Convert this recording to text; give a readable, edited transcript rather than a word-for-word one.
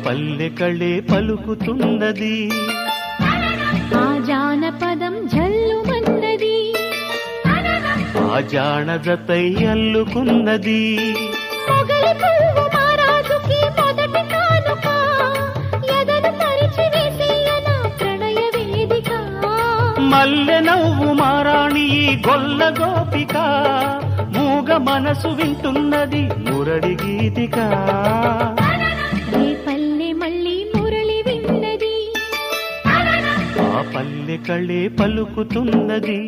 పల్లె కళే పలుకుతున్నది, ఆ జానపదం జల్లుమన్నది, ఆ జానజతై అల్లుకున్నది. మొగలి పువ్వు మహారాజుకి మొదటి కానుక, ఎదను పరిచి వేసేయన ప్రణయ వేదిక. మల్లె నవ్వు మారాణి ఈ గొల్ల గోపిక, మూగ మనసు వింటున్నది మురళి గీతిక. రే పల్లె మళ్ళీ మురళి విన్నది, ఆ పల్లె కళే పలుకుతున్నది.